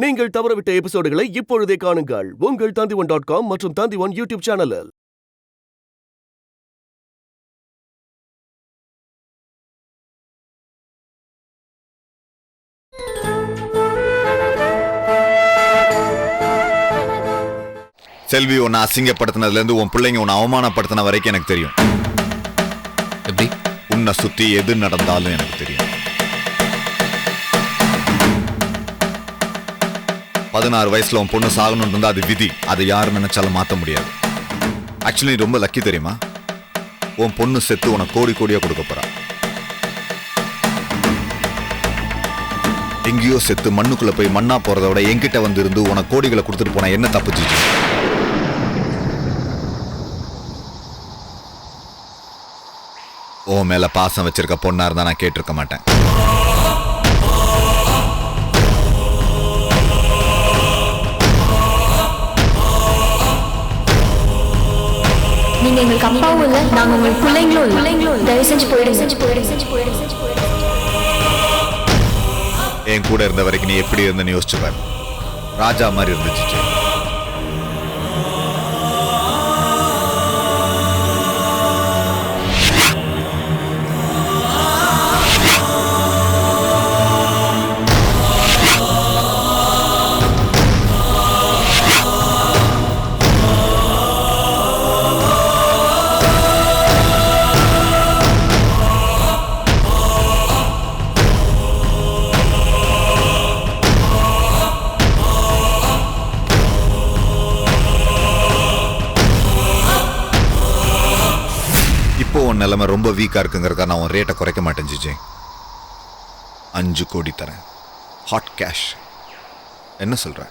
நீங்கள் தவறவிட்ட எபிசோடுகளை இப்பொழுதே காணுங்கள் உங்கள் Tandivan.com மற்றும் Tandivan யூடியூப் சேனலில். செல்வி உன்னை அசிங்கப்படுத்தினதுல இருந்து உன் பிள்ளைங்க உன்னை அவமானப்படுத்தின வரைக்கும் எனக்கு தெரியும். எப்படி? உன்னை சுத்தி எது நடந்தாலும் எனக்கு தெரியும். 16 வயசுல உன் பொண்ணு சாகணும்னு இருந்தா அது விதி. அதை யாரு நினைச்சாலும் மாத்த முடியாது. ஆக்சுவலி ரொம்ப லக்கி தெரியுமா? உன் பொண்ணு செத்து உனக்கு கோடி கோடியா கொடுக்க போறா. எங்கேயோ செத்து மண்ணுக்குள்ள போய் மண்ணா போறத விட என்கிட்ட வந்து இருந்து உனக்கு கோடிகளை கொடுத்துட்டு போனா என்ன தப்புச்சு? உன் மேல பாசம் வச்சிருக்க பொண்ணா இருந்தா நான் கேட்டிருக்க மாட்டேன். நீங்க எங்களுக்கு அப்பாவும் இல்ல, நாங்க உங்களுக்கு பிள்ளைங்களும் தயவு செஞ்சு போயிடுங்க. என் கூட இருந்த வரைக்கும் நீ எப்படி இருந்தன்னு யோசிச்சு பாரு. ராஜா மாதிரி இருந்துச்சு. இப்போ உன் நிலைமை ரொம்ப வீக்கா இருக்குங்கிறக்கா நான் உன் ரேட்டை குறைக்க மாட்டேன் ஜிஜே. 5 கோடி தரேன், ஹாட் கேஷ். என்ன சொல்ற?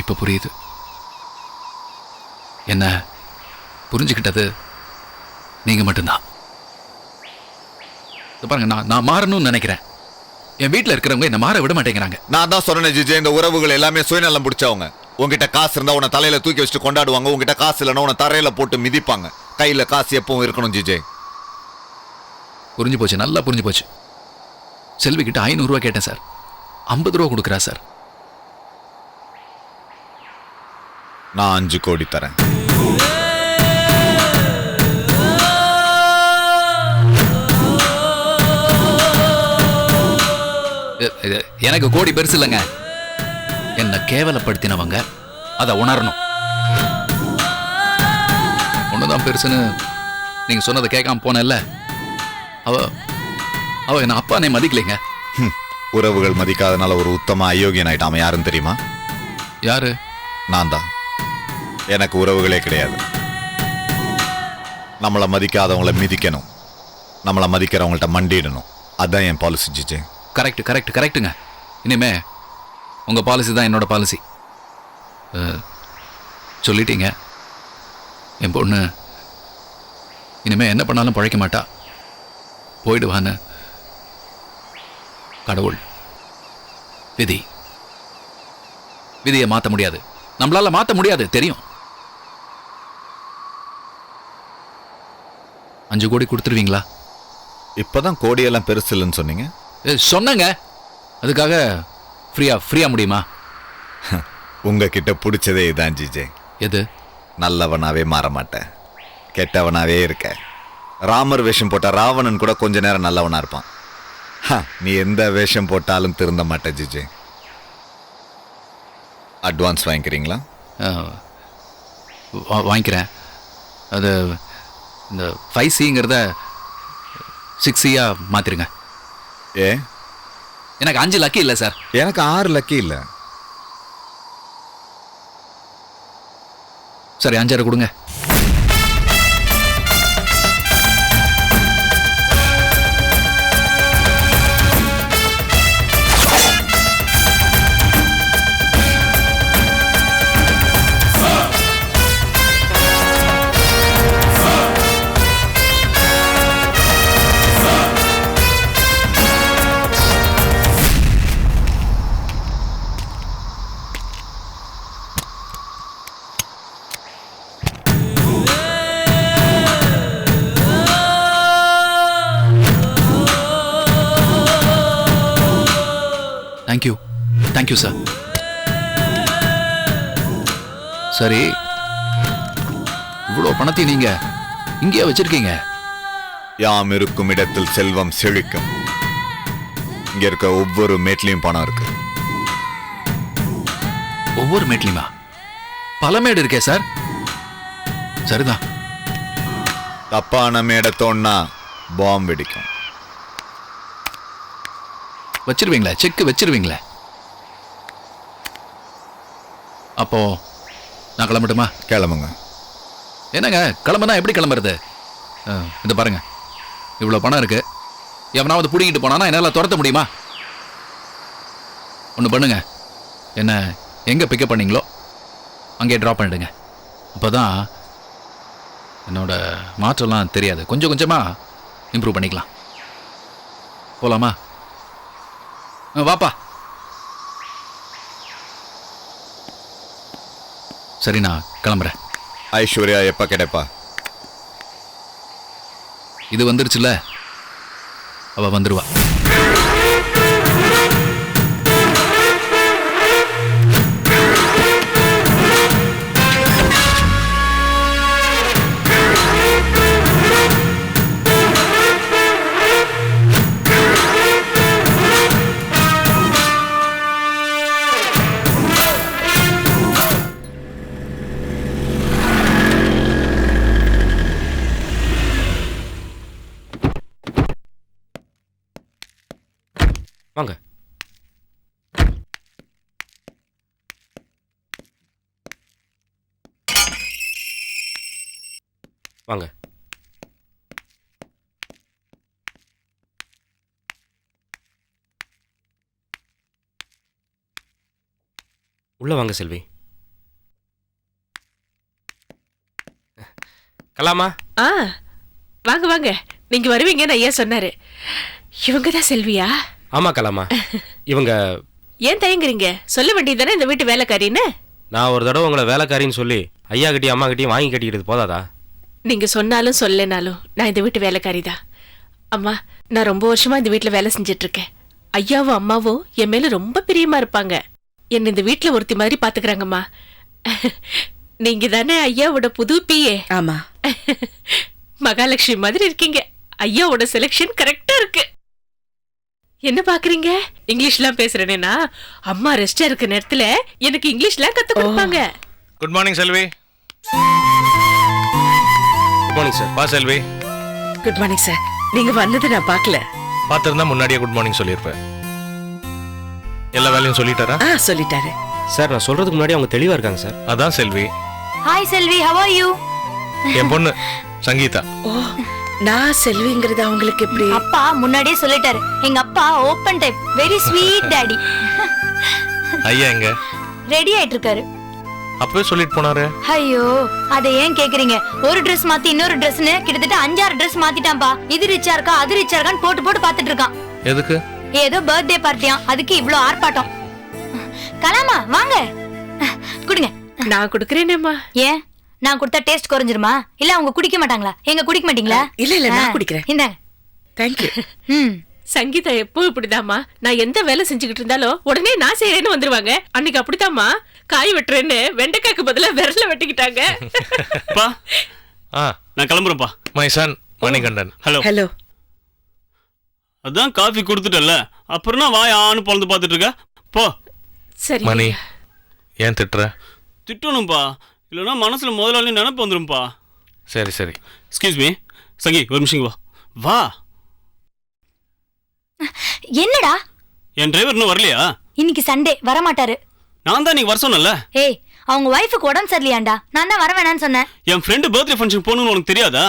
இப்ப புரியுது. என்ன புரிஞ்சுக்கிட்டது நீங்க மட்டும்தான். பாருங்க, நான் மாறணும்னு நினைக்கிறேன். என் வீட்டில் இருக்கிறவங்க என்ன மாற விட மாட்டேங்கிறாங்க. நான் தான் சொன்னேன் ஜிஜே, இந்த உறவுகள் எல்லாமே சுயநலம் பிடிச்சவங்க. உங்ககிட்ட காசு இருந்தா உன்னை தலையில தூக்கி வச்சுட்டு கொண்டாடுவாங்க. உங்ககிட்ட காசு இல்லைன்னா உன்னை தரையில போட்டு மிதிப்பாங்க. கையில காசு எப்பவும் இருக்கணும் ஜிஜே. புரிஞ்சு போச்சு, நல்லா புரிஞ்சு போச்சு. செல்வி கிட்ட 500 ரூபா கேட்டேன் சார். 50 ரூபா கொடுக்குறா சார். நான் 5 கோடி தரேன். எனக்கு கோடி பெருசு இல்லைங்க. என்ன கேவலப்படுத்தினவங்க அதை உணரணும். ஒண்ணுதான் பெருசுன்னு நீங்க சொன்னதை கேட்காம போனேன்ல, அவ என்ன அப்பானே மதிக்கலைங்க. உறவுகள் மதிக்காதனால ஒரு உத்தம அயோக்கியன் ஆயிட்டாம. யாருன்னு தெரியுமா? யாரு? நான் தான். எனக்கு உறவுகளே கிடையாது. நம்மளை மதிக்காதவங்களை மிதிக்கணும், நம்மளை மதிக்கிறவங்கள்ட்ட மண்டிடணும். அதான் என் பாலிசி ஜிஜே. கரெக்டுங்க. இனிமே உங்க பாலிசி தான் என்னோட பாலிசி. சொல்லிட்டீங்க. என் பொண்ணு இனிமே என்ன பண்ணாலும் பழைக்க மாட்டா, போயிடுவான்னு. கடவுள் விதியை மாற்ற முடியாது, நம்மளால மாற்ற முடியாது தெரியும். 5 கோடி கொடுத்துருவீங்களா? இப்பதான் கோடியெல்லாம் பெருசு இல்லைன்னு சொன்னீங்க. சொன்னங்க. அதுக்காக ஃப்ரீயா முடியுமா? உங்ககிட்ட பிடிச்சதே இதான் ஜிஜே. எது? நல்லவனாவே மாற மாட்டேன், கெட்டவனாவே இருக்க. ராமர் வேஷம் போட்டா ராவணன் கூட கொஞ்ச நேரம் நல்லவனா இருப்பான். நீ எந்த வேஷம் போட்டாலும் திருந்த மாட்ட ஜிஜே. அட்வான்ஸ் வாங்கிக்கிறீங்களா? வாங்கிக்கிறேன். அது இந்த 5Cங்கிறத 6Cயா மாத்திருங்க. ஏ, எனக்கு 5 லக்கி இல்லை சார். எனக்கு 6 லக்கி இல்லை. சரி, 5 கொடுங்க. Thank you thank you sir. சரி, இவ்வளோ பணத்தை நீங்க இங்கேயே வச்சிருக்கீங்க? யாம் இருக்கும் இடத்தில் செல்வம் செழிக்கும். இங்க இருக்க ஒவ்வொரு மேட்லயும் பணம் இருக்கு. ஒவ்வொரு மேட்லையுமா? பல மேடு இருக்கே சார். சரிதான். தப்பான மேடத்தோன்னா பாம்பு வெடிக்கும். வச்சிருவீங்களா? செக் வச்சிருவீங்களா? அப்போ நான் கிளம்பட்டுமா? கிளம்புங்க. என்னங்க கிளம்புனா எப்படி கிளம்புறது? இந்த பாருங்க, இவ்வளோ பணம் இருக்கு. எவனாவது பிடிங்கிட்டு போனானா என்னால் துரத்த முடியுமா? ஒன்று பண்ணுங்க, என்ன எங்கே பிக்கப் பண்ணீங்களோ அங்கே ட்ராப் பண்ணிடுங்க. அப்போ தான் என்னோட மாற்றம்லாம் தெரியாது. கொஞ்சம் கொஞ்சமாக இம்ப்ரூவ் பண்ணிக்கலாம். போகலாமா? வாப்பா. சரி, நான் கிளம்புறேன். ஐஸ்வர்யா எப்ப கிடைப்பா? இது வந்துருச்சுல, அவ வந்துருவா. வாங்க. வாங்க. உள்ள வாங்க செல்வி. கலாமா? வாங்க வாங்க. நீங்க வருவீங்கன்னு ஐயா சொன்னாரு. இவங்க தான் செல்வியா? ஆமா கலாமா. இவங்க ஏன் தயங்குறீங்க? சொல்ல வேண்டியதானே இந்த வீட்டு வேலைக்காரின்னு. நான் ஒரு தடவை உங்களை வேலைக்காரின்னு சொல்லி ஐயா கிட்டயும் அம்மா கிட்டயும் வாங்கி கட்டிக்கிறது போதாதா? நீங்க சொன்னாலும் சொல்லனாலும் நான் இந்த வீட்டு வேலைக்காரி தான். அம்மா, நான் ரொம்ப வருஷமா இந்த வீட்டுல வேலை செஞ்சிட்டு இருக்கேன். ஐயாவும் அம்மாவும் என் மேல ரொம்ப பிரியமா இருப்பாங்க. என்ன இந்த வீட்டுல ஒருத்தி மாதிரி பாத்துக்கிறாங்கம்மா. நீங்க தானே ஐயாவோட புது பிஏ? ஆமா. மகாலட்சுமி மாதிரி இருக்கீங்க. ஐயாவோட செலக்ஷன் கரெக்டா இருக்கு. என்ன பாக்குறீங்க? இங்கிலீஷ்லாம் பேசுறேன்னா அம்மா ரெஸ்டா இருக்க நேரத்துல எனக்கு இங்கிலீஷ்லாம் கத்து கொடுப்பாங்க. Good morning Selvi. Good morning sir. வா செல்வி. Good morning sir. நீங்க வந்தது நான் பார்க்கல. பார்த்திருந்தா முன்னாடியே குட் மார்னிங் சொல்லியிருப்பேன். எல்லா வேலையும் சொல்லிட்டாரா? சொல்லிட்டாரு சார். நான் சொல்றதுக்கு முன்னாடி அவங்க தெளிவா இருக்காங்க சார். அதான் Selvi. Hi Selvi, how are you? என் பொண்ணு சங்கீதா. நான் செல்விங்கிறது அவங்களுக்கு எப்படி? அப்பா முன்னாடியே சொல்லிட்டாரு. எங்க அப்பா open type, very sweet daddy. ஐயா எங்க? ரெடி ஆயிட்டு இருக்காரு. அப்பவே சொல்லிட்டு போனாரு. ஐயோ, அதை ஏன் கேக்குறீங்க? ஒரு Dress மாத்தி இன்னொரு Dressன்னு கிட்டத்தட்ட 5-6 Dress மாத்திட்டான்பா. இது ரிச்சா இருக்கா அது ரிச்சா இருக்கான்னு போட்டு போட்டு பாத்துட்டு இருக்கான். எதுக்கு? ஏதோ பர்த்டே பார்ட்டியா, அதுக்கு இவ்ளோ ஆர்ப்பாட்டம். கலாமா வாங்க, குடுங்க. நான் குடுக்கறேனேம்மா. ஏன் நான் கொடுத்தா டேஸ்ட் குறைஞ்சிருமா? இல்ல அவங்க குடிக்க மாட்டாங்களா? எங்க குடிக்க மாட்டீங்களா? இல்ல நான் குடிக்கிறேன். இந்தாங்க. தேங்க்யூ. சங்கீதா எப்போ இப்படிதாம்மா. நான் எந்த வேலை செஞ்சுக்கிட்டு இருந்தாலும் உடனே நான் செய்யறேன்னு வந்துருவாங்க. அன்னைக்கு அப்படித்தாம்மா, காய் வெட்டுறேன்னு வெண்டைக்காய்க்கு பதிலா விரல வெட்டிக்கிட்டாங்க. நான் கிளம்புறேன்ப்பா. My son Manikandan. Hello. Hello. அதான் காஃபி கொடுத்துட்டல, அப்புறம் வாய் ஆன்னு பொழுது பார்த்துட்டு இருக்க. போ. சரி. மணி, ஏன் திட்டுற? திட்டணும்பா, இல்லைன்னா மனசுல முதலாளி நினைப்பு வந்துரும்பா. சரி சரி. எக்ஸ்கியூஸ் மீ சங்கி, ஒரு நிமிஷம் வா. வா. என்னடா? என் டிரைவர் இன்னும் வரலையா? இன்னைக்கு சண்டே வர மாட்டாரு. நான் தான் நீங்க வர சொன்னல. ஏய், அவங்க வைஃபுக்கு உடம்பு சரியில்லையாண்டா. நான் தான் வர வேணான்னு சொன்னேன். என் ஃப்ரெண்டு பர்த்டே ஃபங்க்ஷன் போகணும்னு உனக்கு தெரியாதா?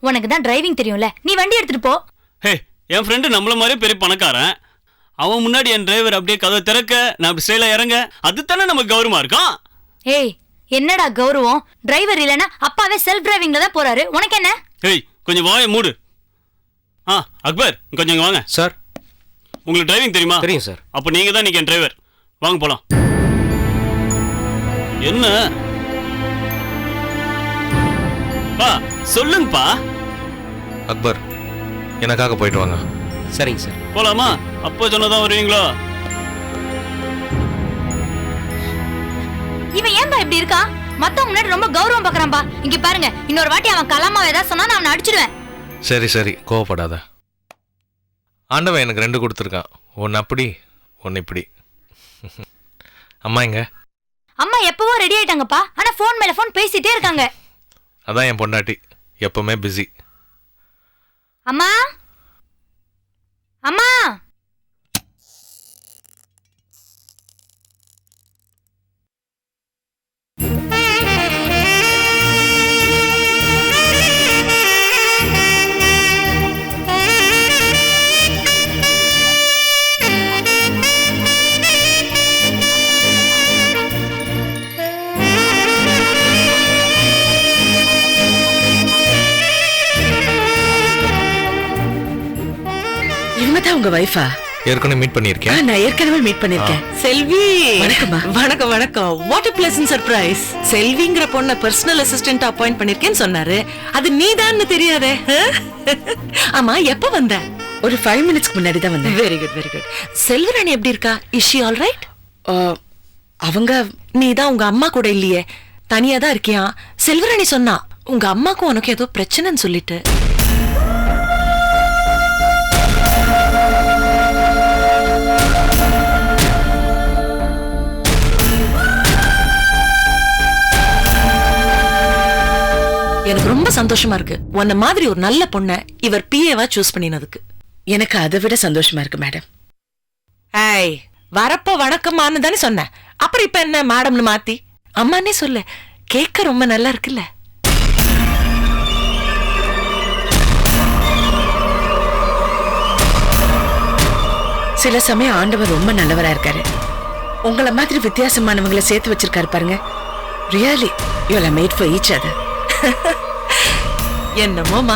உனக்கு தான் டிரைவிங் தெரியும்ல, நீ வண்டி எடுத்துட்டு போ. ஹே, என் ஃப்ரெண்டு நம்மள மாதிரியே பெரிய பணக்காரன். அவன் முன்னாடி என் டிரைவர் அப்படியே கதவை திறக்க, நான் அப்படி ஸ்டைலா இறங்க, அதுதானே நமக்கு கௌரவமா இருக்கும். ஏய், என்னடா கௌரவம்? டிரைவர் இல்லனா அப்பாவே செல்ஃப் டிரைவிங்ல தான் போறாரு, உனக்கு என்ன? ஏய், கொஞ்சம் வாயை மூடு. அக்பர், கொஞ்சம் இங்க வாங்க. சார். உங்களுக்கு டிரைவிங் தெரியுமா? தெரியும் சார். அப்ப நீங்க தான் நீங்க என் டிரைவர். வாங்க போலாம். என்ன பா சொல்லுங்கப்பா. அக்பர், எனக்காக போயிட்டு வாங்க. சரிங்க சார். போலாமா? அப்போ சொன்னதான் வருவீங்களோ? இவன் ஏன்பா இப்படி இருக்கா? மத்தவங்க முன்னாடி ரொம்ப கௌரவம் பாக்குறான்பா. இங்க பாருங்க, இன்னொரு வாட்டி அவன் கலாமாவை ஏதாவது சொன்னா நான் அவனை அடிச்சிடுவேன். சரி சரி, கோவப்படாத. ஆண்டவன் எனக்கு 2 கொடுத்துருக்கான். ஒன்று அப்படி, ஒன்று இப்படி. அம்மா எங்க? அம்மா எப்பவோ ரெடி ஆயிட்டாங்கப்பா. ஆனா போன் மேல போன் பேசிட்டே இருக்காங்க. அதான் என் பொண்டாட்டி, எப்பவுமே பிஸி. அம்மா அம்மா இவங்கதான் உங்க வைஃபா? ஏற்கனவே மீட் பண்ணியிருக்கேன். நான் ஏற்கனவே மீட் பண்ணிருக்கேன். செல்வி, வணக்கம்மா. வணக்கம் வணக்கம். What a pleasant surprise. செல்விங்கிற பொண்ண பர்சனல் அசிஸ்டன்ட் அப்பாயிண்ட் பண்ணிருக்கேன்னு சொன்னாரு. அது நீதான்னு தெரியாதே. ஆமா, எப்ப வந்த? ஒரு 5 மினிட்ஸ்க்கு முன்னாடி தான் வந்தேன். Very good very good. Selvarani எப்படி இருக்கா? Is she all right? அவங்க நீ தான் உங்க அம்மா கூட இல்லையே, தனியா தான் இருக்கியா? செல்வராணி சொன்னா உங்க அம்மாக்கும் உனக்கு ஏதோ பிரச்சனைன்னு சொல்லிட்டு. எனக்கு ரொம்ப சந்தோஷமா இருக்கு. உன்ன மாதிரி ஒரு நல்ல பொண்ண இவர் பிஏவா சூஸ் பண்ணினதுக்கு. எனக்கு அதை விட சந்தோஷமா இருக்கு மேடம். ஏய், வரப்போ வணக்கம்மான்னு தானே சொன்ன. அப்புறம் இப்ப என்ன மேடம்னு மாத்தி அம்மானே சொல்லு. கேட்க ரொம்ப நல்லா இருக்குல்ல. சில சமயம் ஆண்டவர் ரொம்ப நல்லவரா இருக்காரு. உங்கள மாதிரி வித்தியாசமானவங்களை சேர்த்து வச்சிருக்காரு பாருங்க. Really you are made for each other. என்னமோமா,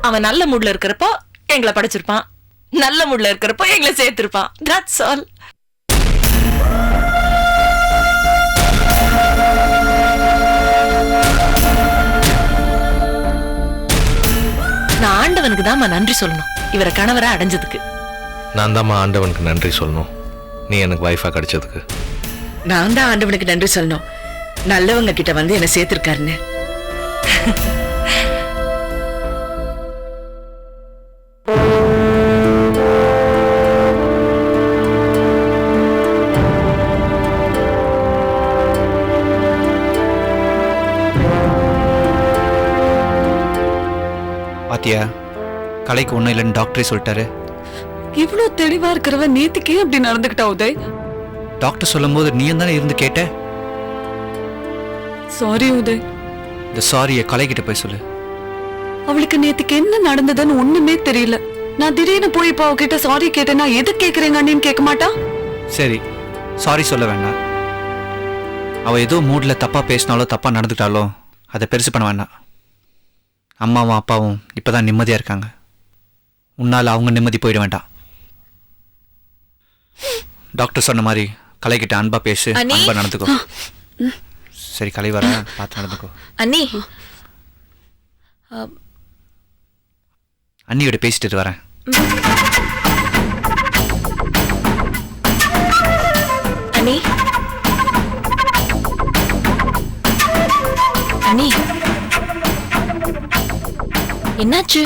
அவன் நல்ல மூட்ல இருக்கிறப்போ எங்களை படைச்சிருப்பான், நல்ல மூட்ல இருக்கிறப்போ எங்களை சேர்த்திருப்பான். That's all. நான் ஆண்டவனுக்கு தான் நன்றி சொல்லணும், இவரை கணவரா அடைஞ்சதுக்கு. நான் தாம்மா ஆண்டவனுக்கு நன்றி சொல்லணும், நீ எனக்கு வைஃபா கிடைச்சதுக்கு. நான் தான் ஆண்டவனுக்கு நன்றி சொல்லணும், நல்லவங்க கிட்ட வந்து என்ன சேர்த்திருக்காருன்னு. பாத்தியா, கலைக்கு ஒன்றும் இல்லைன்னு டாக்டரே சொல்லிட்டாரு. இவ்வளவு தெளிவா இருக்கிறவ நேத்துக்கே அப்படி நடந்துக்கிட்டா உதய்? டாக்டர் சொல்லும் போது நீ தானே இருந்து கேட்ட. சாரி உதய். இந்த சாரியை கலைக்கிட்ட போய் சொல்லு. அவளுக்கு நேத்துக்கு என்ன நடந்ததுன்னு ஒண்ணுமே தெரியல. நான் திடீர்னு போய் இப்ப அவகிட்ட சாரி கேட்டேன்னா எது கேக்குறேங்க அண்ணின்னு கேட்க மாட்டா? சரி, சாரி சொல்ல வேண்டாம். அவ ஏதோ மூட்ல தப்பா பேசினாலோ தப்பா நடந்துட்டாலோ அதை பெருசு பண்ண வேண்டாம். அம்மாவும் அப்பாவும் இப்பதான் நிம்மதியா இருக்காங்க. உன்னால அவங்க நிம்மதி போயிட வேண்டாம். டாக்டர் சொன்ன மாதிரி கலைக்கிட்ட அன்பா பேசு, அன்பா நடந்துக்கோ. சரி, கலை வர பார்த்து நடந்துக்கோ. அண்ணி, அண்ணியோட பேசிட்டு வரேன். அண்ணி, அண்ணி, என்னாச்சு?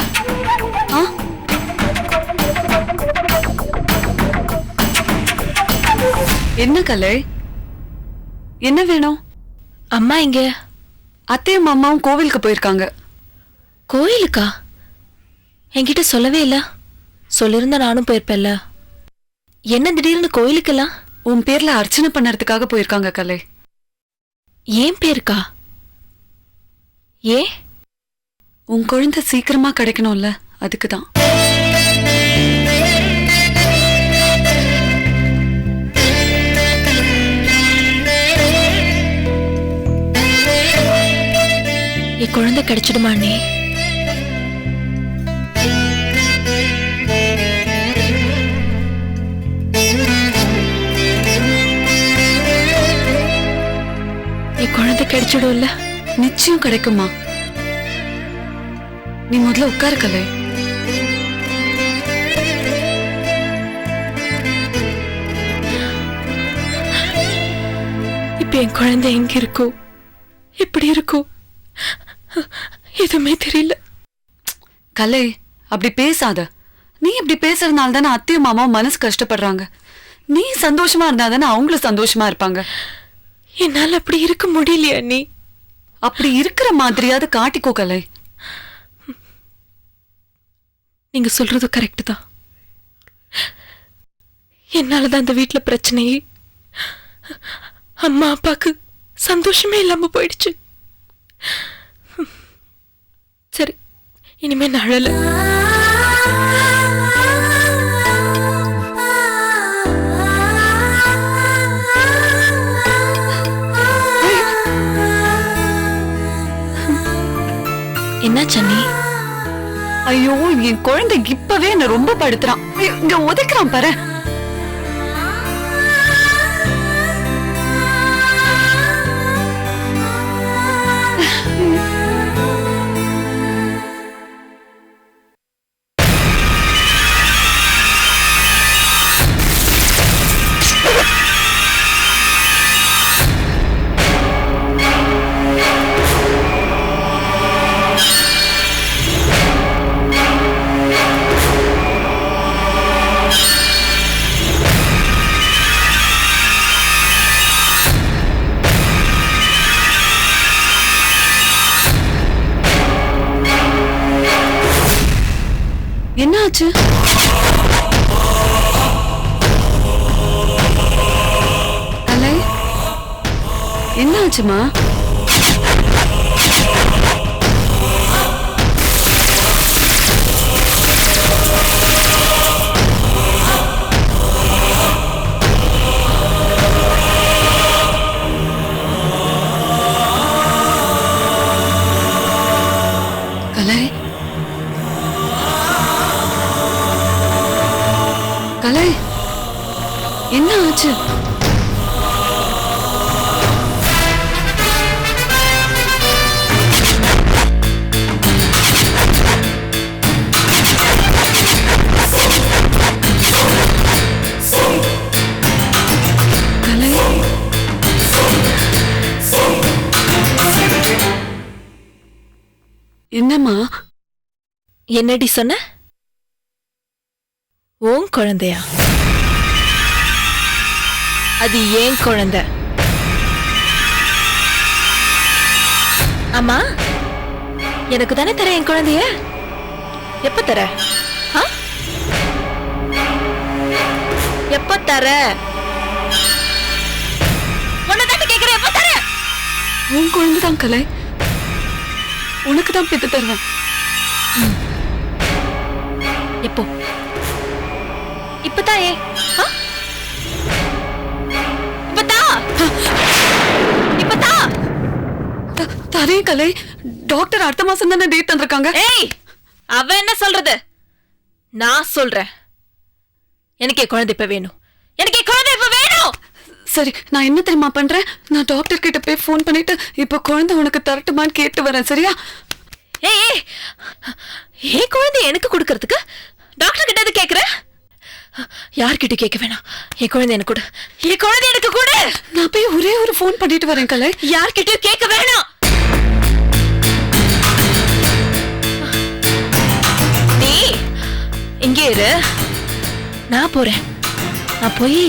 என்ன கலை, என்ன வேணும்? அம்மா இங்க. அத்தையும் அம்மாவும் கோவிலுக்கு போயிருக்காங்க. கோயிலுக்கா? என்கிட்ட சொல்லவே இல்ல. சொல்லிருந்தா நானும் போயிருப்பேன்ல. என்ன திடீர்னு கோயிலுக்கெல்லாம்? உன் பேர்ல அர்ச்சனை பண்ணறதுக்காக போயிருக்காங்க கலை. ஏன் பேருக்கா? ஏ, உன் குழந்தை சீக்கிரமா கிடைக்கணும்ல, அதுக்குதான். என் குழந்தை கிடைச்சிடுமா அண்ணி? என் குழந்தை கிடைச்சிடும்ல? நிச்சயம் கிடைக்குமா. நீ முதல்ல உட்காரு கலை. இப்ப என் குழந்தை எங்க இருக்கோ எப்படி இருக்கோ எதுவுமே தெரியல. கலை, அப்படி பேசாத. நீ இப்படி பேசுறதுனால தானே அத்தையும் மாமாவும் மனசு கஷ்டப்படுறாங்க. நீ சந்தோஷமா இருந்தா தானே அவங்களும் சந்தோஷமா இருப்பாங்க. என்னால அப்படி இருக்க முடியலையா நீ? அப்படி இருக்கிற மாதிரியாவது காட்டிக்கோ கலை. நீங்க சொல்றது கரெக்ட் தான். என்னாலதான் அந்த வீட்டுல பிரச்சனையே. அம்மா அப்பாக்கு சந்தோஷமே இல்லாம போயிடுச்சு. சரி, இனிமே நான் அழல. என்ன சன்னி? ஐயோ, என் குழந்தை இப்பவே என்ன ரொம்ப படுத்துறான். இங்க உதைக்கிறான் பாரு. என்னாச்சு? கலை, என்னாச்சுமா? கலை, கலை, என்ன ஆச்சு? கலை, என்னம்மா? என்னடி சொன்ன? உன் குழந்தையா? அது ஏன் குழந்தை? அம்மா, எனக்கு தானே தர என் குழந்தைய? எப்ப தர? எப்ப தர? உன்னதானே கேக்குறேன், எப்ப தர? உன் குழந்தைதான் கலை, உனக்கு தான் பெத்து தருவேன். எப்போ? இப்பதான் ஏ தரே கலை, டாக்டர் அடுத்த மாசம் தானே டேட் தந்திருக்காங்க. ஏய், அவ என்ன சொல்றது? நான் சொல்றேன், எனக்கு குழந்தை இப்ப வேணும். எனக்கு குழந்தை இப்ப வேணும். சரி, நான் என்ன தெரியுமா பண்றேன்? நான் டாக்டர் கிட்ட போய் ஃபோன் பண்ணிட்டு இப்ப குழந்தை உனக்கு தரட்டுமான்னு கேட்டு வரேன். சரியா? ஏய், ஏன் குழந்தை எனக்கு கொடுக்கறதுக்கு டாக்டர் கிட்ட எது கேக்குற? யார்கிட்ட கேட்க வேணாம். என் குழந்தை எனக்கு கொடு. என் குழந்தை எனக்கு கொடு. நான் போய் ஒரே ஒரு ஃபோன் பண்ணிட்டு வரேன் கலை. யார்கிட்டயும் கேட்க வேணாம். நீ இங்கே இரு, நான் போறேன். நான் போய்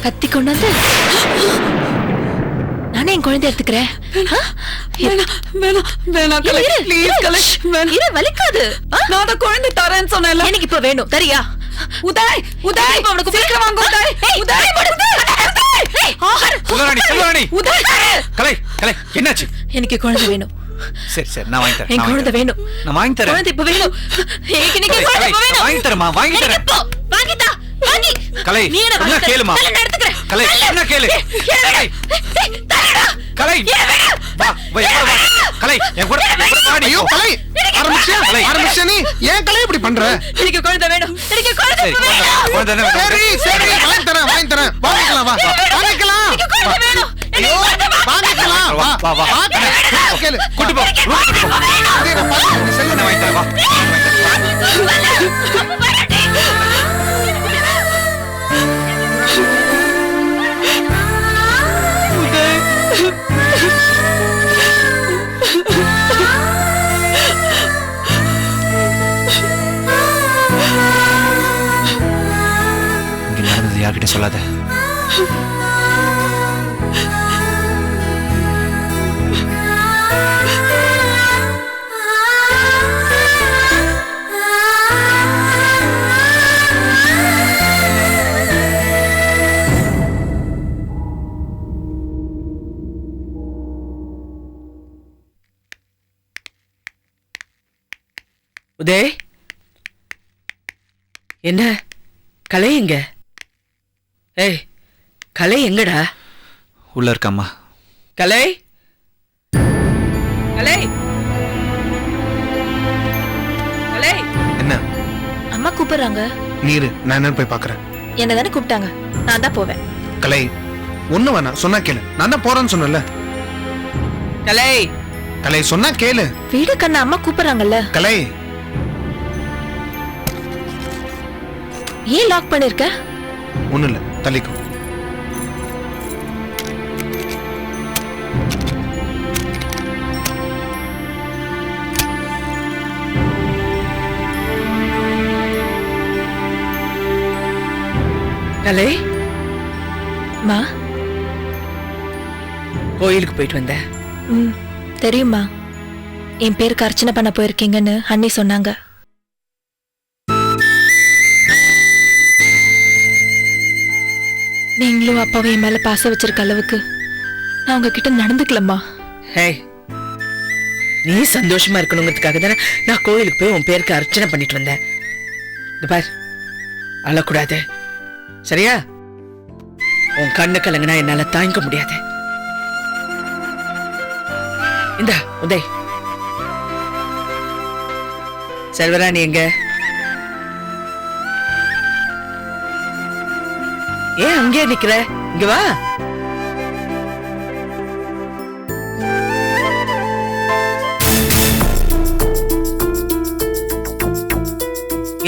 கத்தி கொண்டு வந்து நானே என் குழந்தை எடுத்துக்கிறேன். வலிக்காது. நான் அந்த குழந்தை தரேன்னு சொன்னேன். எனக்கு இப்ப வேணும். தரியா? உதய், உதய், உனக்கு சீக்கிரம் வாங்க உதய். உதய், உதய், கலை, கலை, என்னாச்சு? எனக்கு குழந்தை வேணும். சரி சரி, நான் வாங்கி தரேன். என் குழந்தை வேணும். நான் வாங்கி தரேன். குழந்தை இப்ப வேணும். எனக்கு நீ குழந்தை இப்ப வேணும். வாங்கி தரேன்மா, வாங்கி தரேன். இப்போ வாங்கிட்டா வாங்கி. கலை, நீ என்ன என்ன கேளுமா? நான் எடுத்துக்கிறேன். கலை, என்ன கேளு? கலை, கலை, வா, வா, வா. கலை, என் கூட வாடி. ஐயோ கலை, ஆரம்பிச்சே நீ. ஏன் கலை இப்படி பண்ற? எனக்கு குழந்தை வேணும். எனக்கு குழந்தை இப்ப வேணும். குழந்தை வேணும். சரி சரி, வாங்கி தரேன், வாங்கி தரேன். வாங்கிக்கலாம், வா, வாங்கிக்கலாம். எனக்கு குழந்தை வேணும். ஐயோ, வாங்கிக்கலாம், வா, வா, வா. கேளு, கூட்டி போ. அதே நான் பாத்து, நீ செல்லுங்க. வாங்கி தரேன், வா. உதய், யார்கிட்ட சொல்லாத. உதய், என்ன கலை எங்க? ஏய், கலை எங்கடா? உள்ள இருக்கம்மா. கலை, கலை, கலை. என்ன? அம்மா கூப்பிடுறாங்க. நீரு, நான் என்னன்னு போய் பாக்குறேன். என்ன தானே கூப்பிட்டாங்க, நான் தான் போவேன். கலை, ஒண்ணு வேணாம், சொன்னா கேளு. நான் தான் போறேன்னு சொன்னல. கலை, கலை, சொன்னா கேளு. வீடு கண்ணா, அம்மா கூப்பிடுறாங்கல்ல. கலை, ஏன் லாக் பண்ணிருக்க? ஒண்ணு இல்ல, தள்ளிக்கோ. கலை, மா, கோயிலுக்கு போயிட்டு வந்த? தெரியுமா, என் பேருக்கு அர்ச்சனை பண்ண போயிருக்கீங்கன்னு அண்ணி சொன்னாங்க. நீங்களும் அப்பாவும் என் மேல பாசம் வச்சிருக்க அளவுக்கு நான் உங்ககிட்ட நடந்துக்கலம்மா. ஹே, நீ சந்தோஷமா இருக்கணுங்கிறதுக்காக தானே நான் கோயிலுக்கு போய் உன் பேருக்கு அர்ச்சனை பண்ணிட்டு வந்தேன். இந்த பார், அழக்கூடாது, சரியா? உன் கண்ணு கலங்கினா என்னால தாங்க முடியாது. இந்த உதய், செல்வராணி எங்க? ஏன் அங்கே நிக்கிற? இங்க வா.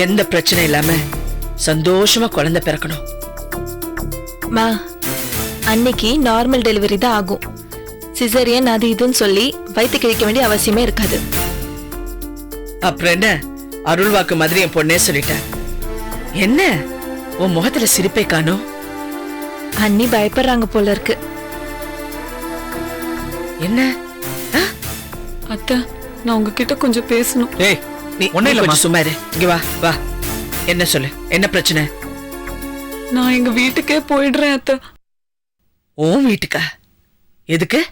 எந்த பிரச்சனை இல்லாம சந்தோஷமா குழந்தை பிறக்கணும். மா, அன்னைக்கு நார்மல் டெலிவரி தான் ஆகும். சிசரியன் அது இதுன்னு சொல்லி வயிற்று கிழிக்க வேண்டிய அவசியமே இருக்காது. அப்புறம் என்ன, அருள் வாக்கு மாதிரி என் பொண்ணே சொல்லிட்டேன். என்ன உன் முகத்துல சிரிப்பை காணோம்? அண்ணி பயப்படுறாங்க போல இருக்கு. என்ன? அத்தை, நான் உங்ககிட்ட கொஞ்சம் பேசணும். ஏய், நீ ஒண்ணே இல்ல, சும்மா இரு. இங்க வா வா. என்ன சொல்லு, என்ன பிரச்சனை? நான் எங்க வீட்டுக்கே போயிடுறேன் அத்தை. உன் வீட்டுக்கா? எதுக்கு?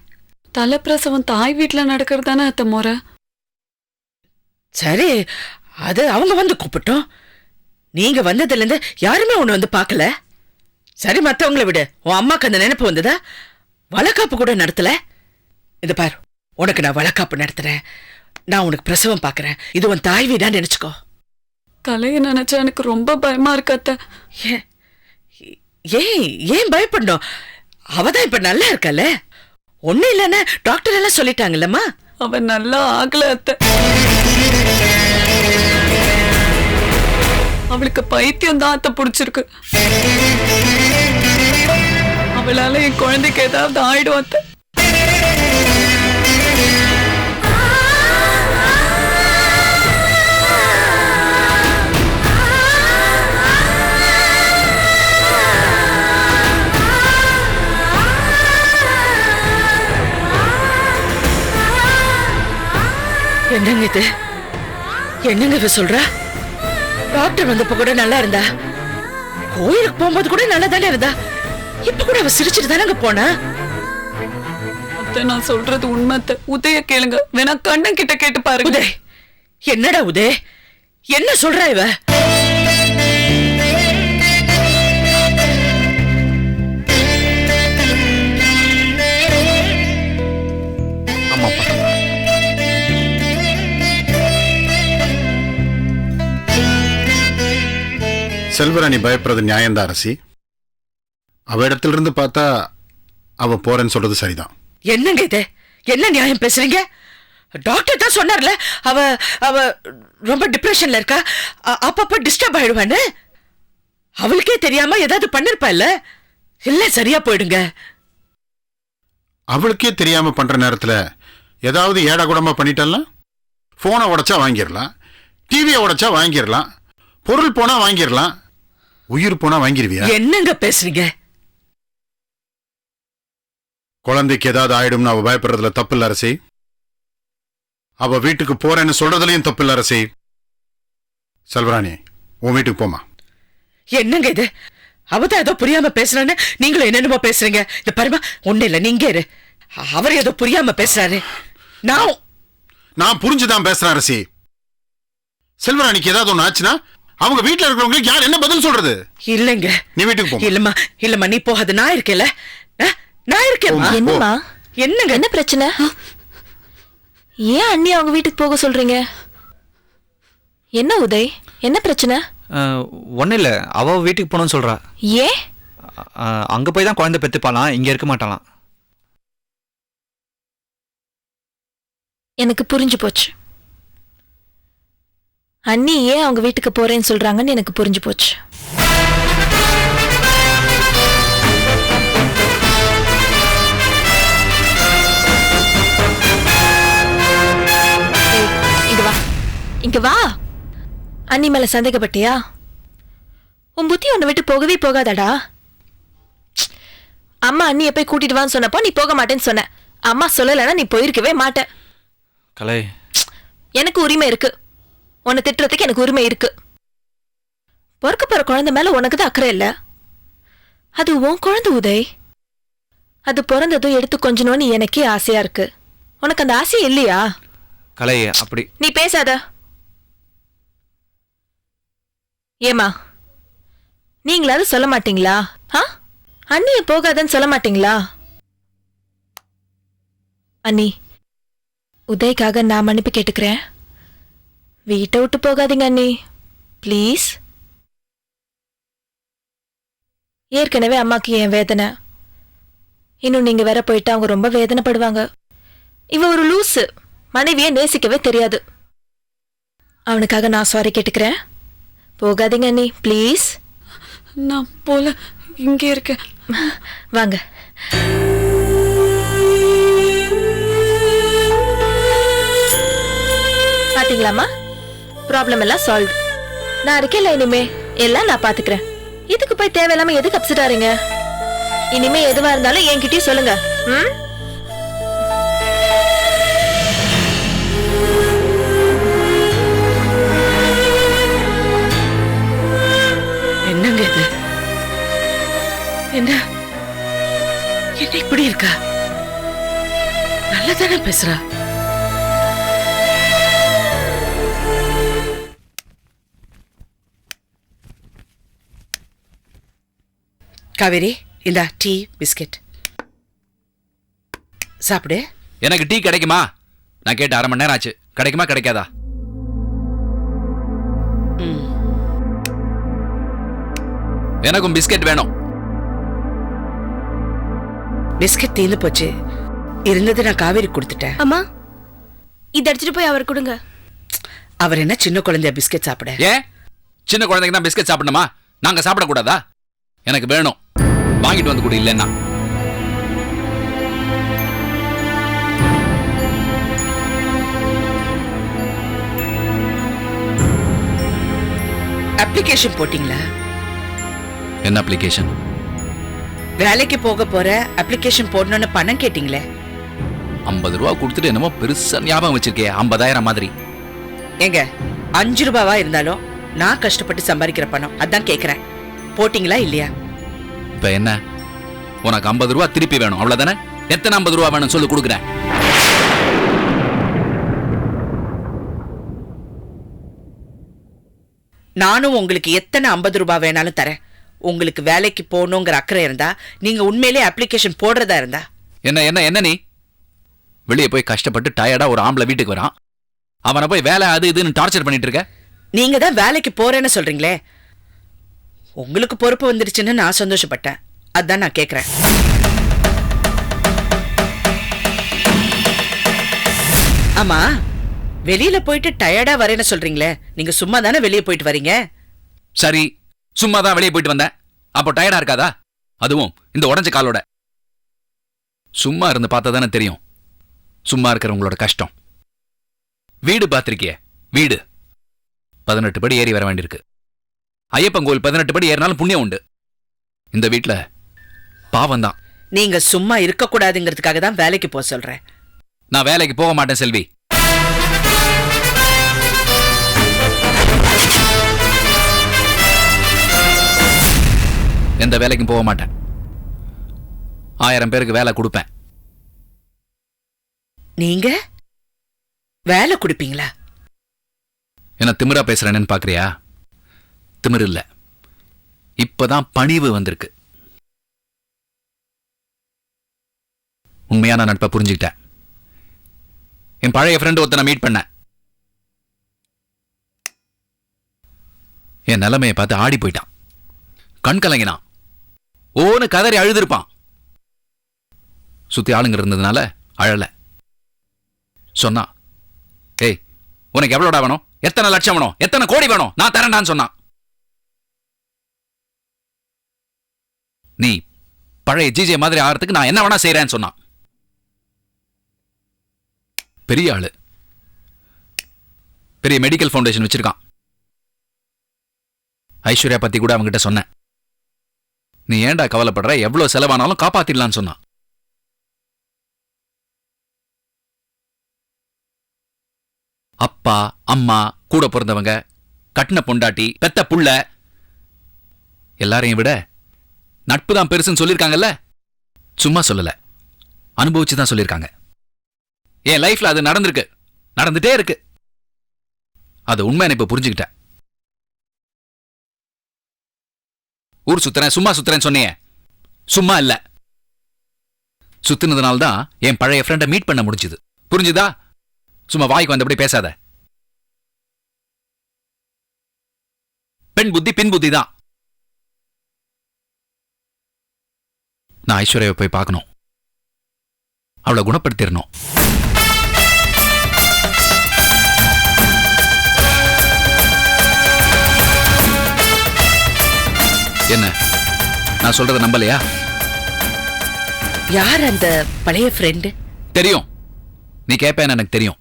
தலைப்பிரசவம் தாய் வீட்டுல நடக்கிறதானே அத்தை முறை. சரி, அது அவங்க வந்து கூப்பிட்டோம். நீங்க வந்ததுல இருந்து யாருமே உன்னை வந்து பார்க்கல. சரி, மத்தவங்களை விட உன் அம்மாக்கு அந்த நினைப்பு வந்ததா? வளக்காப்பு கூட நடத்தல. இந்த பாரு, உனக்கு நான் வளக்காப்பு நடத்துறேன். நான் உனக்கு பிரசவம் பாக்குறேன். இது உன் தாய் வீடா நினைச்சுக்கோ. கலையை நினைச்சா எனக்கு ரொம்ப பயமா இருக்கு அத்தை. ஏன் ஏன் பயப்படணும்? அவதான் இப்ப நல்லா இருக்கல. ஒண்ணும் இல்லன்னு டாக்டர் எல்லாம் சொல்லிட்டாங்கல்லம்மா. அவ நல்லா ஆகல அத்தை. அவளுக்கு பைத்தியம் தான் அத்தை பிடிச்சிருக்கு. அவளால என் குழந்தைக்கு ஏதாவது ஆயிடும் அத்தை. என்னங்க இது? என்னங்க இவ சொல்றா? டாக்டர் வந்தப்ப கூட நல்லா இருந்தா, கோயிலுக்கு போகும்போது கூட நல்லா தானே இருந்தா. இப்ப கூட அவ சிரிச்சிட்டு தானங்க போனா. அத்தை, நான் சொல்றது உண்மை அத்தை. உதய கேளுங்க, வேணா கண்ணன் கிட்ட கேட்டு பாருங்க. உதய், என்னடா உதய், என்ன சொல்றா இவ? செல்வராணி பயப்படுறது நியாயம்தான் அரசி. அவ இடத்திலிருந்து பார்த்தா அவ போறேன்னு சொல்றது சரிதான். என்னங்க இது? என்ன நியாயம் பேசுறீங்க? டாக்டர் தான் சொன்னார்ல, அவ அவ ரொம்ப டிப்ரெஷன்ல இருக்கா, அப்பப்ப டிஸ்டர்ப் ஆயிடுவான்னு. அவளுக்கே தெரியாம ஏதாவது பண்ணிருப்பா இல்ல? இல்ல, சரியா போயிடுங்க. அவளுக்கே தெரியாம பண்ற நேரத்துல ஏதாவது ஏடா கூடமா பண்ணிட்டால, போனை உடைச்சா வாங்கிடலாம், டிவியை உடைச்சா வாங்கிடலாம், பொருள் போனா வாங்கிடலாம். உயிர் போனா வாங்கிருவியா? என்னங்க பேசுறீங்க? குழந்தைக்கு ஏதாவது ஆயிடும்னு அவ பயப்படுறதுல தப்பு இல்ல அரசி. அவ வீட்டுக்கு போறேன்னு சொல்றதுலயும் தப்பு இல்ல அரசி. செல்வராணி, உன் வீட்டுக்கு போமா. என்னங்க இது? அவதான் ஏதோ புரியாம பேசுறான்னு நீங்களும் என்னென்னமோ பேசுறீங்க. இந்த பாருமா, ஒண்ணு இல்ல, நீங்க இரு. அவர் ஏதோ புரியாம பேசுறாரு. நான் புரிஞ்சுதான் பேசுறேன் அரசி. செல்வராணிக்கு ஏதாவது ஒண்ணு ஆச்சுன்னா அவங்க வீட்டுல இருக்கிறவங்களுக்கு யார் என்ன பதில் சொல்றது? இல்லங்க, நீ வீட்டுக்கு போ. இல்லம்மா நீ போகாது, நான் இருக்கேன்ல. நான் இருக்கேன்மா. என்னம்மா? என்னங்க என்ன பிரச்சனை? ஏன் அண்ணி அவங்க வீட்டுக்கு போக சொல்றீங்க? என்ன உதய், என்ன பிரச்சனை? ஒன்றும் இல்லை, அவள் வீட்டுக்கு போகணும்னு சொல்கிறா. ஏன்? அங்கே போய் தான் குழந்தை பெற்றுப்பாலாம், இங்கே இருக்க மாட்டாளாம். எனக்கு புரிஞ்சு போச்சு. அண்ணி ஏன் அவங்க வீட்டுக்கு போறேன்னு சொல்றாங்கன்னு எனக்கு புரிஞ்சு போச்சு. இங்க வா. அண்ணி மேல சந்தேகப்பட்டியா? உன் புத்தி உன்னை விட்டு போகவே போகாதடா. அம்மா அண்ணியை போய் கூட்டிட்டு வான்னு சொன்னப்போ நீ போக மாட்டேன்னு சொன்ன. அம்மா சொல்லலைன்னா நீ போயிருக்கவே மாட்ட. கலை, எனக்கு உரிமை இருக்கு. உன்னை திட்டுறதுக்கு எனக்கு உரிமை இருக்கு. பொறுக்க போற குழந்தை மேல உனக்கு தான் அக்கறை இல்ல. அது உன் குழந்தை உதய். அது பிறந்ததும் எடுத்து கொஞ்சணும்னு எனக்கே ஆசையா இருக்கு. உனக்கு அந்த ஆசையே இல்லையா? கலை, அப்படி நீ பேசாத. ஏமா, நீங்களாவது சொல்ல மாட்டீங்களா? அண்ணிய போகாதன்னு சொல்ல மாட்டீங்களா? அண்ணி, உதய்க்காக நான் மன்னிப்பு கேட்டுக்கிறேன். வீட்டை விட்டு போகாதீங்க அண்ணி, ப்ளீஸ். ஏற்கனவே அம்மாக்கு என் வேதனை. இன்னும் நீங்க வேற போயிட்டு அவங்க ரொம்ப வேதனைப்படுவாங்க. இவ ஒரு லூசு, மனைவியை நேசிக்கவே தெரியாது. அவனுக்காக நான் சாரி கேட்டுக்கிறேன். போகாதீங்க அண்ணி, ப்ளீஸ். நான் போல, இங்கே இருக்க. வாங்க. பாத்தீங்களாமா, ப்ராப்ளம் எல்லாம் சால்வ். நான் இருக்கேன்ல, இனிமே எல்லாம் நான் பாத்துக்கிறேன். இதுக்கு போய் தேவையில்லாம எதுக்கு அப்செட் ஆறீங்க? இனிமே எதுவா இருந்தாலும் என்கிட்டயும் சொல்லுங்க. என்னங்க இது? என்ன இப்படி இருக்கா? நல்லதானே பேசுறா. காவேரி, இந்த டீ பிஸ்கட் சாப்பிடு. எனக்கு டீ கிடைக்குமா? நான் கேட்டு 1/2 மணி நேரம் ஆச்சு. கிடைக்குமா கிடைக்காதா? எனக்கும் பிஸ்கட் வேணும். பிஸ்கட் தீர்ந்து போச்சு. இருந்தது நான் காவேரி கொடுத்துட்டேன். அம்மா, இத எடுத்துட்டு போய் அவர் கொடுங்க. அவர் என்ன சின்ன குழந்தைய பிஸ்கட் சாப்பிட? ஏன் சின்ன குழந்தைங்க தான் பிஸ்கட் சாப்பிடணுமா? நாங்க சாப்பிடக்கூடாதா? எனக்கு வேணும், வாங்கிட்டு வந்து கூட. இல்லைன்னா அப்ளிகேஷன் போட்டீங்களா? என்ன அப்ளிகேஷன்? வேலைக்கு போக போற அப்ளிகேஷன் போடணும்னு பணம் கேட்டீங்களே. 50 ரூபா கொடுத்துட்டு என்னமோ பெருசா ஞாபகம் வச்சிருக்கே, 50,000 மாதிரி. எங்க 5 ரூபாவா இருந்தாலும் நான் கஷ்டப்பட்டு சம்பாதிக்கிற பணம், அதான் கேக்குறேன். போட்டீங்களா இல்லையா? இப்ப என்ன, உனக்கு 50 ரூபா திருப்பி வேணும், அவ்வளவுதானே? எத்தனை 50 ரூபா வேணும் சொல்லு, கொடுக்குறேன். நானும் உங்களுக்கு எத்தனை 50 ரூபாய் வேணாலும் தரேன். உங்களுக்கு வேலைக்கு போகணுங்கிற அக்கறை இருந்தா, நீங்க உண்மையிலே அப்ளிகேஷன் போடுறதா இருந்தா. என்ன என்ன என்ன நீ வெளியே போய் கஷ்டப்பட்டு டயர்டா ஒரு ஆம்பளை வீட்டுக்கு வரான், அவனை போய் வேலை அது இதுன்னு டார்ச்சர் பண்ணிட்டு இருக்க. நீங்க தான் வேலைக்கு போறேன்னு சொல்றீங்களே, உங்களுக்கு பொறுப்பு வந்துருச்சுன்னு நான் சந்தோஷப்பட்டேன். அதான் நான் கேக்குறேன். ஆமா, வெளியில போயிட்டு டயர்டா வரேன்னு சொல்றீங்களே, நீங்க சும்மா தானே வெளியே போயிட்டு வரீங்க? சரி, சும்மா தான் வெளியே போயிட்டு வந்தேன். அப்போ டயர்டா இருக்காதா? அதுவும் இந்த உடஞ்ச காலோட. சும்மா இருந்து பார்த்தா தானே தெரியும் சும்மா இருக்கிறவங்களோட கஷ்டம். வீடு பார்த்திருக்கிய? வீடு 18 படி ஏறி வர வேண்டியிருக்கு. ஐயப்பன் கோயில் 18 படி ஏறினாலும் புண்ணியம் உண்டு. இந்த வீட்ல பாவம் தான். நீங்க சும்மா இருக்க கூடாதுங்கிறதுக்காக தான் வேலைக்கு போக சொல்றேன். நான் வேலைக்கு போக மாட்டேன் செல்வி. எந்த வேலைக்கும் போக மாட்டேன். 1000 பேருக்கு வேலை கொடுப்பேன். நீங்க வேலை கொடுப்பீங்களா? என்ன திமிரா பேசுறேன்னு பாக்குறியா? திமிரு இல்ல, இப்பதான் பணிவு வந்திருக்கு. உண்மையான நட்பை புரிஞ்சுக்கிட்டேன். என் பழைய ஃப்ரெண்ட் ஒருத்தனை மீட் பண்ண. என் நிலைமையை பார்த்து ஆடி போயிட்டான். கண் கலங்கினான். ஓன்னு கதறி அழுதுருப்பான். சுத்தி ஆளுங்க இருந்ததுனால அழல. சொன்னா, ஏய் உனக்கு எவ்வளோடா வேணும், எத்தனை லட்சம் வேணும், எத்தனை கோடி வேணும், நான் தரேன்டான்னு சொன்னான். நீ பழைய ஜிஜே மாதிரி ஆகிறதுக்கு நான் என்ன வேணா செய்யறேன்னு சொன்னான். பெரிய ஆளு, பெரிய மெடிக்கல் ஃபவுண்டேஷன் வச்சிருக்கான். ஐஸ்வர்யா பத்தி கூட அவங்கிட்ட சொன்னேன். நீ ஏன்டா கவலைப்படுற, எவ்வளவு செலவானாலும் காப்பாத்திடலான்னு சொன்னான். அப்பா அம்மா கூட பிறந்தவங்க, கட்டின பொண்டாட்டி, பெத்த புள்ள, எல்லாரையும் விட நட்பு தான் பெருசுன்னு சொல்லியிருக்காங்கல்ல. சும்மா சொல்லல, அனுபவிச்சுதான் சொல்லியிருக்காங்க. என் லைஃப்ல அது நடந்திருக்கு, நடந்துட்டே இருக்கு. அது உண்மை. இப்ப புரிஞ்சுக்கிட்டேன். ஊர் சுத்துறேன், சும்மா சுத்துறேன்னு சொன்னியே, சும்மா இல்ல. சுத்தினதுனால்தான் என் பழைய ஃப்ரெண்டை மீட் பண்ண முடிஞ்சுது. புரிஞ்சுதா? சும்மா வாய்க்கு வந்தபடி பேசாத. பெண் புத்தி பின் புத்தி தான். நான் ஐஸ்வர்யாவை போய் பார்க்கணும். அவளை குணப்படுத்திடணும். என்ன நான் சொல்றத நம்பலையா? யார் அந்த பழைய ஃப்ரெண்டு? தெரியும், நீ கேப்பேன்னு எனக்கு தெரியும்.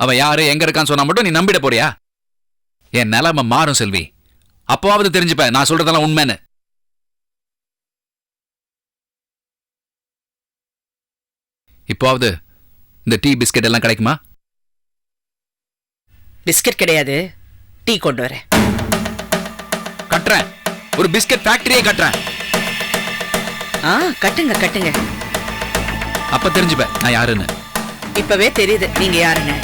அவ யாரு எங்க இருக்கான்னு சொன்னா மட்டும் நீ நம்பிட போறியா? என் நிலைமை மாறும் செல்வி. அப்போவாவது தெரிஞ்சுப்ப நான் சொல்றதெல்லாம் உண்மைன்னு. இப்போவாவது இந்த டீ பிஸ்கெட் எல்லாம் கிடைக்குமா? பிஸ்கட் கிடையாது, டீ கொண்டு வரேன். கட்டுறேன், ஒரு பிஸ்கட் ஃபேக்டரியே கட்டுறேன். கட்டுங்க கட்டுங்க. அப்ப தெரிஞ்சுப்ப நான் யாருன்னு. இப்பவே தெரியுது நீங்க யாருன்னு.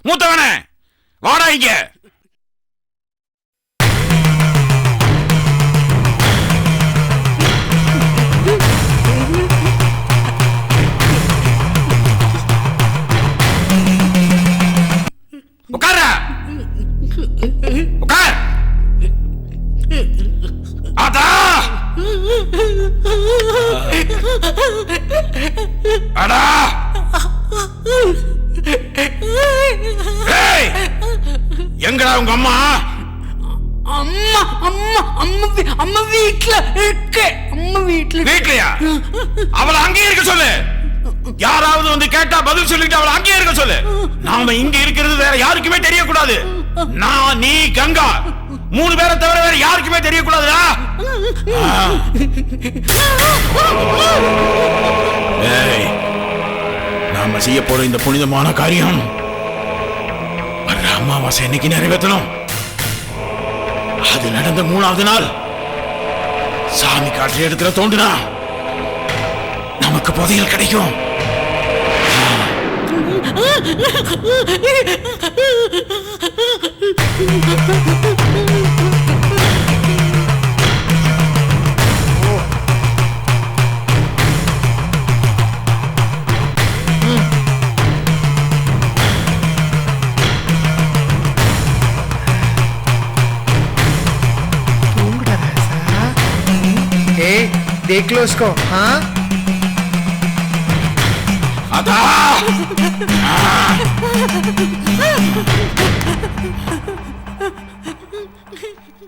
மூத்தவனே வாடா இங்க. உட்கார உட்கார். அதா அடா எங்கடா உங்க அம்மா? அம்மா அம்மா அம்மா அம்மா வீட்ல இருக்கு. அம்மா வீட்லயா? அவளை அங்கேயே இருக்க சொல்லு. யாராவது வந்து கேட்டா பதில் சொல்லிட்டு அவளை அங்கேயே இருக்க சொல்லு. நாம இங்க இருக்கிறது வேற யாருக்குமே தெரியக்கூடாது. நான், நீ, கங்கா 3 பேரை தவிர வேற யாருக்குமே தெரியக்கூடாதுடா. நாம செய்ய போற இந்த புனிதமான காரியம் அமாவாசை இன்னைக்கு நிறைவேற்றணும். அது நடந்த 3வது நாள் சாமி காற்று இடத்துல தோண்டுனா நமக்கு புதையல் கிடைக்கும். देख लो उसको। हाँ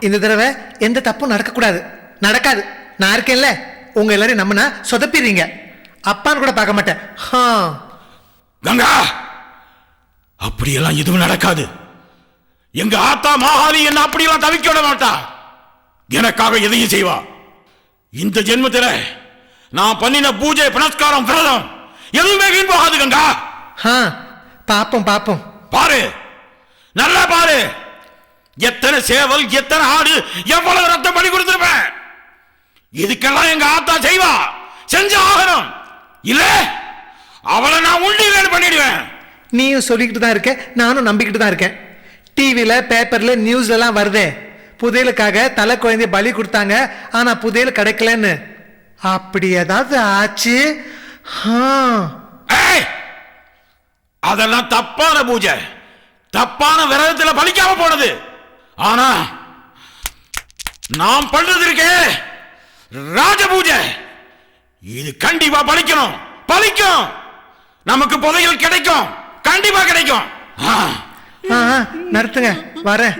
இந்த தடவை எந்த தப்பும் நடக்க கூடாது, நடக்காது. நான் இருக்கேன்ல, உங்க எல்லாரும் நம்பினா சொதப்பிடுறீங்க. அப்பான்னு கூட பார்க்க மாட்டேன். கங்கா, அப்படியெல்லாம் எதுவும் நடக்காது. எங்க ஆத்தா மாகாளி என்ன அப்படியெல்லாம் தவிக்க விட மாட்டா. எனக்காக எதையும் செய்வா. இந்த ஜென்மத்தில் நான் பண்ணின பூஜை புனஸ்காரம் விரதம் எதுவுமே வீண் போகாது கங்கா. பாப்போம் பாப்போம். பாரு, நல்லா பாரு. எத்தனை சேவல், எத்தனை ஆடு, எவ்வளவு ரத்தம் பண்ணி கொடுத்திருப்பேன். இதுக்கெல்லாம் எங்க ஆத்தா செய்வா, செஞ்சு ஆகணும். இல்ல அவளை நான் உண்டியல் பண்ணிடுவேன். நீயும் சொல்லிக்கிட்டு தான் இருக்க, நானும் நம்பிக்கிட்டு தான் இருக்கேன். டிவில பேப்பர்ல நியூஸ்ல எல்லாம் வருதே, புதையலுக்காக தலை குழந்தைய பலி கொடுத்தாங்க, ஆனா புதையல் கிடைக்கலன்னு. அப்படி ஏதாவது ஆச்சு? அதெல்லாம் தப்பான பூஜை, தப்பான விரதத்தில் பலிக்காம போனது. ஆனா நாம் பண்றது இருக்கே ராஜ பூஜை, இது கண்டிப்பா பலிக்கணும். பலிக்கும், நமக்கு புதையல் கிடைக்கும், கண்டிப்பா கிடைக்கும். நடத்துங்க, வரேன்.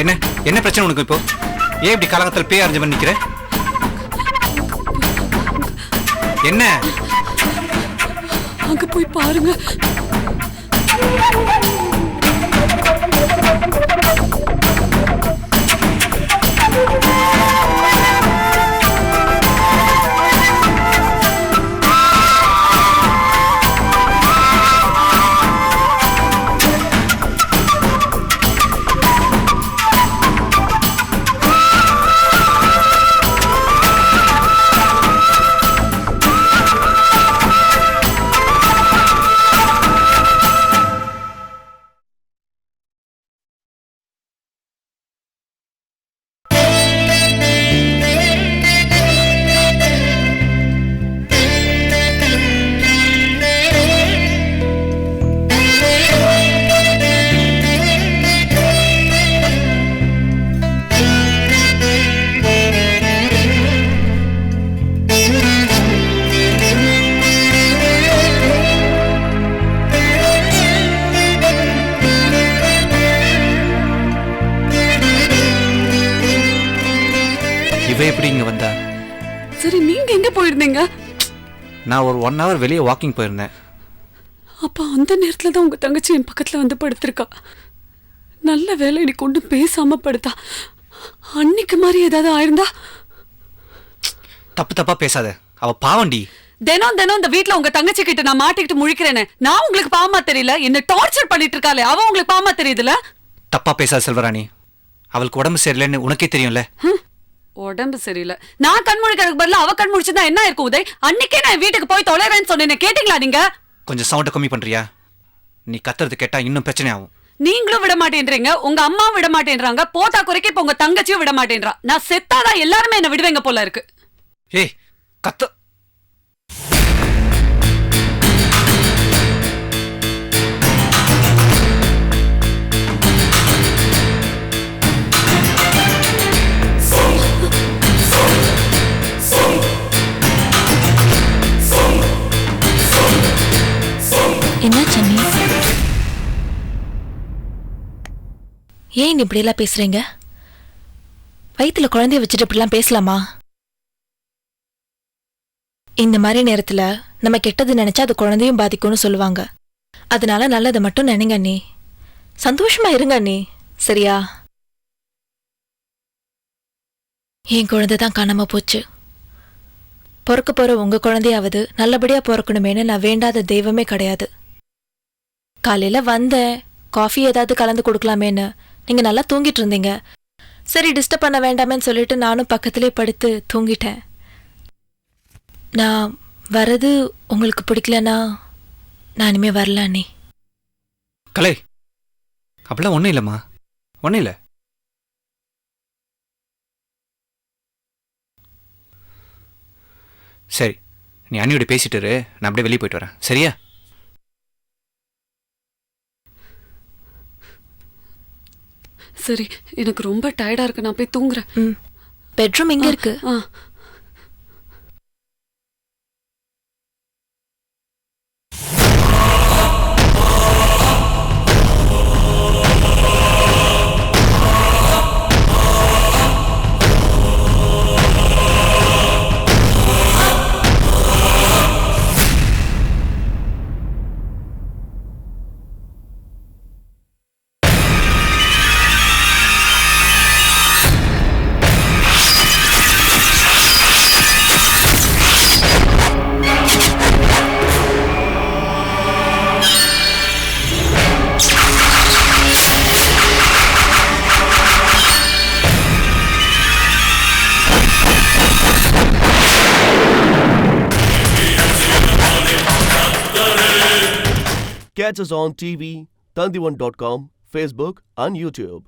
என்ன என்ன பிரச்சனை உனக்கு? இப்போ ஏன் இப்படி காலகட்டத்தில் பேய் அரைஞ்ச பண்ணி நிக்கிற? என்ன அங்க போய் பாருங்க. எப்படி இங்க வந்தா? சரி, நீங்க எங்க போயிருந்தீங்க? நான் ஒரு 1 hour வெளியே வாக்கிங் போயிருந்தேன். அப்ப அந்த நேரத்துல தான் உங்க தங்கச்சி என் பக்கத்துல வந்து படுத்திருக்கா. நல்ல வேலை நீ கொண்டு பேசாம படுத்தா. அன்னைக்கு மாதிரி ஏதாவது ஆயிருந்தா? தப்பு தப்பா பேசாத, அவ பாவண்டி. தினம் தினம் இந்த வீட்ல உங்க தங்கச்சி கிட்ட நான் மாட்டிக்கிட்டு முழிக்கிறேன்னு நான் உங்களுக்கு பாவமா தெரியல? என்ன டார்ச்சர் பண்ணிட்டு இருக்காளே அவ உங்களுக்கு பாவமா தெரியுதுல? தப்பா பேசாத செல்வராணி, அவளுக்கு உடம்பு சரியில்லைன்னு உனக்கே தெரியும்ல. உடம்பு சரியில்லை நான் கண் முழிக்கிறதுக்கு பதிலா அவ கண் முழிச்சுதான் என்ன இருக்கும் உதய்? அன்னைக்கே நான் வீட்டுக்கு போய் தொலைறேன்னு சொன்னேன், கேட்டீங்களா நீங்க? கொஞ்சம் சவுண்ட கம்மி பண்றியா? நீ கத்துறது கேட்டா இன்னும் பிரச்சனை ஆகும். நீங்களும் விட மாட்டேன்றீங்க, உங்க அம்மாவும் விட மாட்டேன்றாங்க, போட்டா குறைக்க இப்ப உங்க தங்கச்சியும் விட மாட்டேன்றா. நான் செத்தாதான் எல்லாருமே என்ன விடுவேங்க போல இருக்கு. ஏய் கத்து. என்ன சன்னி, ஏன் இப்படி எல்லாம் பேசுறீங்க? வயித்துல குழந்தைய வச்சுட்டு இப்படிலாம் பேசலாமா? இந்த மாதிரி நேரத்துல நம்ம கெட்டது நினைச்சா அது குழந்தையும் பாதிக்கும்னு சொல்லுவாங்க. அதனால நல்லதை மட்டும் நினைங்க அண்ணி. சந்தோஷமா இருங்க அண்ணி, சரியா? என் குழந்தை தான் காணாம போச்சு. பிறக்க போற உங்க குழந்தையாவது நல்லபடியா பிறக்கணுமேனு நான் வேண்டாத தெய்வமே கிடையாது. காலையில வந்தேன், காஃபி ஏதாவது கலந்து கொடுக்கலாமேன்னு. நீங்க நல்லா தூங்கிட்டு இருந்தீங்க. சரி டிஸ்டர்ப் பண்ண வேண்டாமேன்னு சொல்லிட்டு நானும் பக்கத்திலே படுத்து தூங்கிட்டேன். நான் வரது உங்களுக்கு பிடிக்கலனா நான் இனிமே வரல அண்ணி. கலை, அப்படிலாம் ஒன்றும் இல்லைம்மா, ஒன்றும் இல்லை. சரி, நீ அண்ணியோட பேசிட்டு இரு, நான் அப்படியே வெளியே போயிட்டு வரேன், சரியா? சரி, எனக்கு ரொம்ப டயர்டா இருக்கு, நான் போய் தூங்குறேன். பெட்ரூம் எங்க இருக்கு? Catch us on TV, Tandivan.com, Facebook and YouTube.